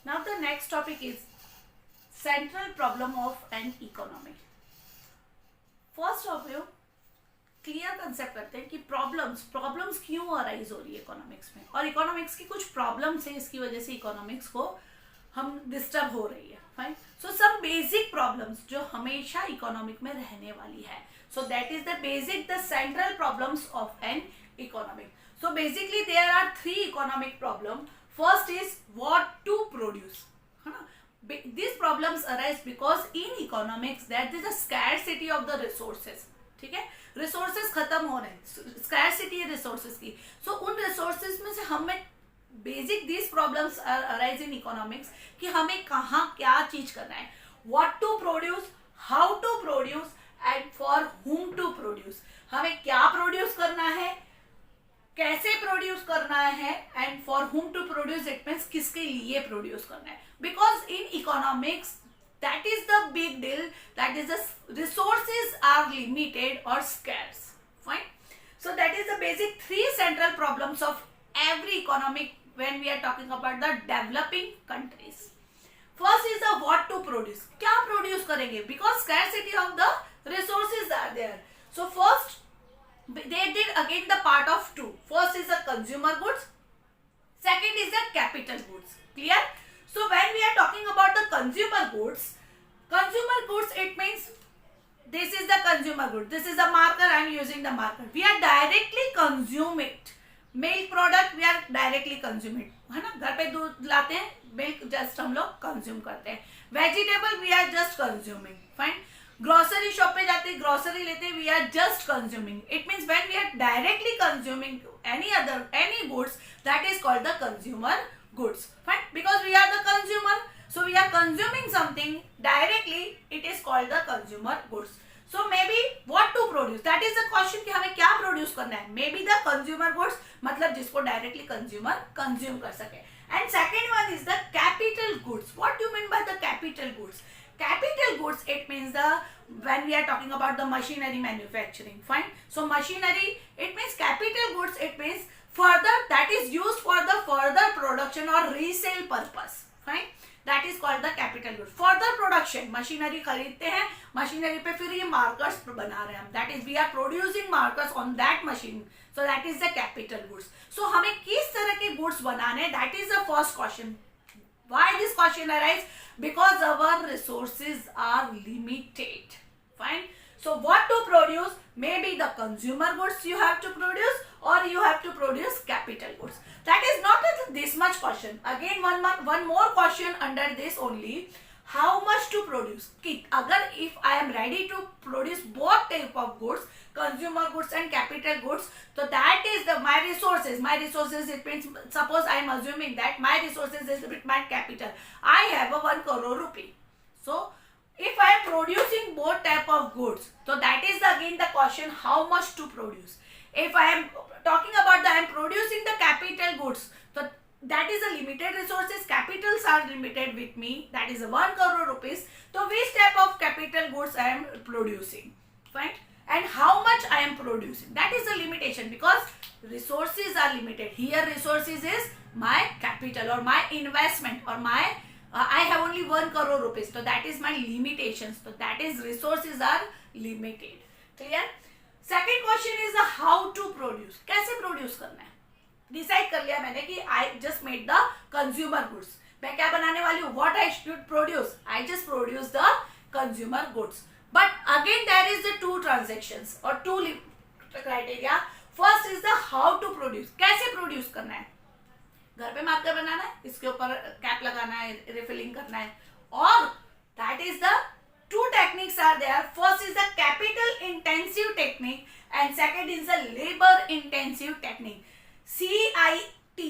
Now the next topic is central problem of an economy. First of view clear concept करते हैं कि problems क्यों arise हो रही है इकोनॉमिक्स में, और इकोनॉमिक्स की कुछ प्रॉब्लम्स है, इसकी वजह से इकोनॉमिक्स को हम डिस्टर्ब हो रही है. Fine. So some basic problems जो हमेशा इकोनॉमिक में रहने वाली है. So that is the central problems of an economic. So basically there are 3 economic problem. First is what to produce, है ना. These problems arise because in economics there is a scarcity of the resources. ठीक है, resources खत्म हो रहे हैं, scarcity है resources की. सो उन रिसोर्सेज में से हमें basic this problems arise in economics कि हमें कहाँ क्या चीज करना है, what to produce, how to produce and for whom to produce. हमें क्या प्रोड्यूस करना है, कैसे प्रोड्यूस करना है, and for whom to produce. It means किसके लिए प्रोड्यूस करना है. Because in economics that is the big deal, that is the resources are limited or scarce. Fine. So that is the basic 3 central problems of every economic when we are talking about the developing countries. First is the what to produce. क्या produce करेंगे, because scarcity of the resources are there. So first they did again the part of 2. First is the consumer goods, second is the capital goods. Clear? So when we are talking about the consumer goods it means this is the consumer good, this is the marker, I am using the marker. We are directly consume it. Milk product we are directly consume it, है ना. घर पे दूध लाते हैं, milk just हम लोग consume करते हैं. Vegetable we are just consuming. Fine. Grocery shop पे जाते हैं, ग्रोसरी लेते हैं, we are just consuming. It means when we are directly consuming any goods, that is called the consumer goods. Fine. Because we are the consumer, so we are consuming something directly, it is called the consumer goods. So maybe what to produce, that is the question कि हमें क्या produce करना है. maybe the consumer goods, मतलब जिसको directly consumer consume कर सके. and second one is the capital goods. what do you mean by the capital goods? Capital goods, it means when we are talking about the machinery manufacturing. Fine. So machinery, it means capital goods, it means further that is used for the further production or resale purpose. Fine. That is called the capital goods. Further production, machinery खरीदते हैं, machinery पे फिर ये markers बना रहे हैं हम. That is we are producing markers on that machine. So that is the capital goods. So हमें किस तरह के goods बनाने हैं, that is the first question. Why this question arise? Because our resources are limited. Fine. So what to produce? Maybe the consumer goods you have to produce, or you have to produce capital goods. That is not this much question. Again one more question under this only. How much to produce? अगर if I am ready to produce both type of goods, consumer goods and capital goods, so that is my resources. My resources, it means suppose I am assuming that my resources is with my capital. I have a 1 crore rupee. So if I am producing both type of goods, so that is again the question, how much to produce. If I am talking about I am producing the capital goods, so that is a limited resources, capitals are limited with me, that is 1 crore rupees. So which type of capital goods I am producing, fine, and how much I am producing, that is a limitation, because resources are limited. Here resources is my capital or my investment, or my I have only 1 crore rupees, so that is my limitations. So that is resources are limited. Clear? Second question is the how to produce. कैसे produce करना है. Decide कर लिया मैंने कि I just made the consumer goods. मैं क्या बनाने वाली हूँ, what I should produce, I just produce the consumer goods. But again there is the 2 transactions और 2 criteria. First is the how to produce. कैसे प्रोड्यूस करना है, घर पे मार्कर बनाना है, इसके ऊपर कैप लगाना है, रिफिलिंग करना है, और that is the 2 techniques are there. First is the capital intensive technique and second is the labor intensive technique. CIT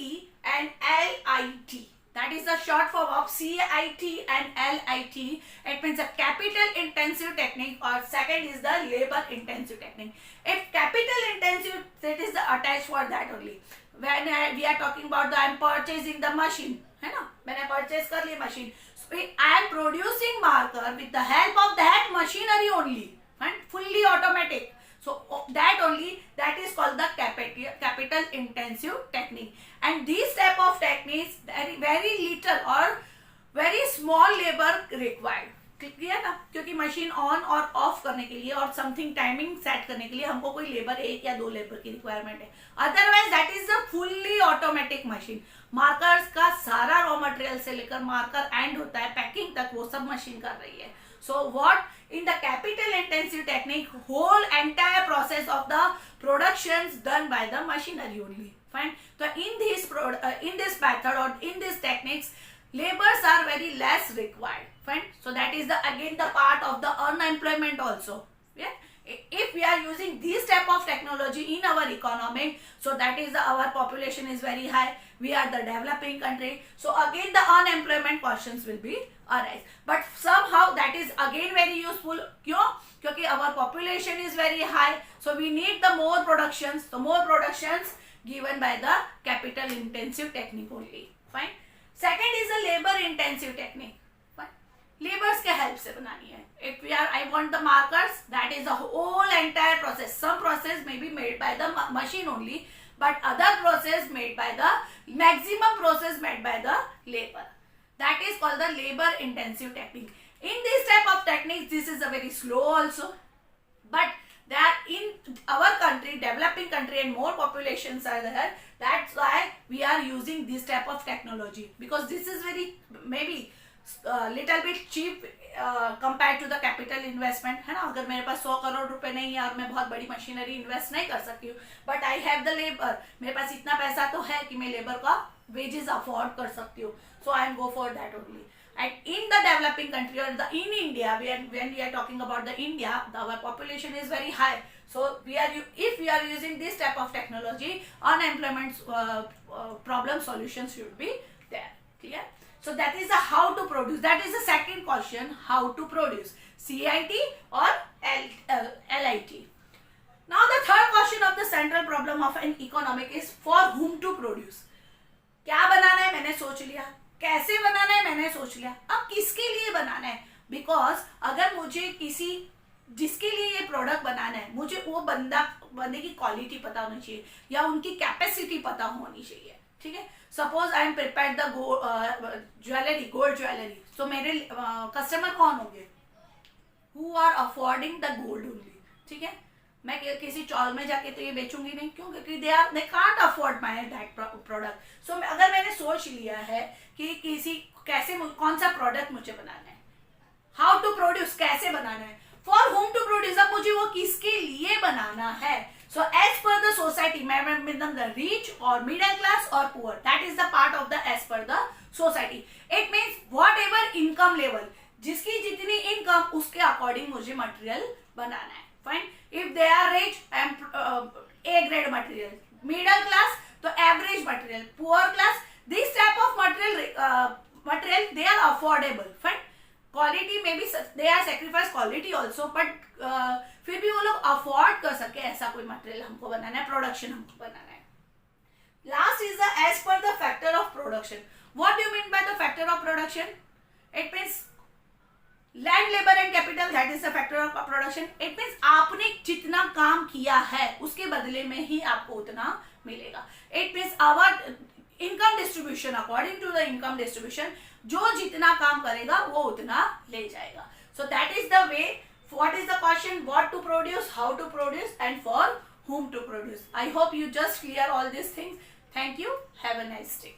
and LIT. That is the short form of CIT and LIT. It means the capital intensive technique, or second is the labor intensive technique. If capital intensive, that is the attached for that only. When we are talking about the I am purchasing the machine, है ना, मैंने purchase कर ली machine. So I am producing marker with the help of that machinery only, and fully automatic. So that only, that is called the capital intensive technique. And these type of techniques very little or small labour required, clear ना, क्योंकि machine on और of करने के लिए और something timing set करने के लिए हमको कोई लेबर, एक या दो लेबर की रिक्वायरमेंट है, otherwise that is a fully automatic machine. Markers का सारा रॉ मटेरियल से लेकर मार्कर एंड होता है पैकिंग तक, वो सब मशीन कर रही है। So what in the capital intensive technique whole entire process of the production done by the machinery only, fine. तो इन दिस मेथड और in this techniques labors are very less required, fine. So that is the again the part of the unemployment also, yeah. If we are using this type of technology in our economy, so that is our population is very high, we are the developing country, so again the unemployment questions will be arise, but somehow that is again very useful, क्योंकि our population is very high, so we need the more productions, the more productions given by the capital intensive technique only, fine. Second is a labour intensive technique, labours के help से बनानी है। If we are I want the markers, that is the whole entire process, some process may be made by the machine only, but other process made by the maximum process made by the labour, that is called the labour intensive technique. In this type of technique this is a very slow also, but they are in our country, developing country, and more populations are there, that's why we are using this type of technology, because this is very maybe little bit cheap compared to the capital investment, है ना। अगर मेरे पास 100 करोड़ रुपए नहीं है और मैं बहुत बड़ी मशीनरी इन्वेस्ट नहीं कर सकती हूँ, but I have the labour, मेरे पास इतना पैसा तो है कि मैं लेबर का वेजेस अफोर्ड कर सकती हूँ, so I go for that only. And in the developing country or in India, when we are talking about the India, our population is very high. So if we are using this type of technology, unemployment problem solutions should be there. Clear? So that is the how to produce. That is the second question: how to produce, CIT or LIT. Now the third question of the central problem of an economic is for whom to produce. क्या बनाना है मैंने सोच लिया, कैसे बनाना है मैंने सोच लिया, अब किसके लिए बनाना है, बिकॉज अगर मुझे जिसके लिए ये प्रोडक्ट बनाना है, मुझे वो बंदे की क्वालिटी पता होनी चाहिए या उनकी कैपेसिटी पता होनी चाहिए, ठीक है। Suppose I am prepare the jewellery, gold jewellery, तो मेरे कस्टमर कौन होंगे, who are affording the gold only, ठीक है। मैं किसी चॉल में जाके तो ये बेचूंगी नहीं, क्यों, क्योंकि they can't afford my that product. So अगर मैंने सोच लिया है कि कौन सा प्रोडक्ट मुझे बनाना है, हाउ टू प्रोड्यूस, कैसे बनाना है, फॉर होम टू प्रोड्यूस, अब मुझे वो किसके लिए बनाना है। So as per the society, the rich और मिडिल क्लास और poor, that is the part of the as per the society. It means whatever income level, जिसकी जितनी इनकम उसके अकॉर्डिंग मुझे मटेरियल बनाना है, fine. If they are rich, A grade material, middle class तो average material, poor class this type of material they are affordable, fine. Quality maybe they are sacrifice quality also, but फिर भी वो लोग afford कर सके ऐसा कोई material हमको बनाना है, production हमको बनाना है। Last is the as per the factor of production. What do you mean by the factor of production? It means land, labour and capital, that is the factor of production. It means आपने जितना काम किया है उसके बदले में ही आपको उतना मिलेगा। It means our income distribution, according to the income distribution, जो जितना काम करेगा वो उतना ले जाएगा। So that is the way, what is the question, what to produce, how to produce and for whom to produce. I hope you just clear all these things. Thank you. Have a nice day.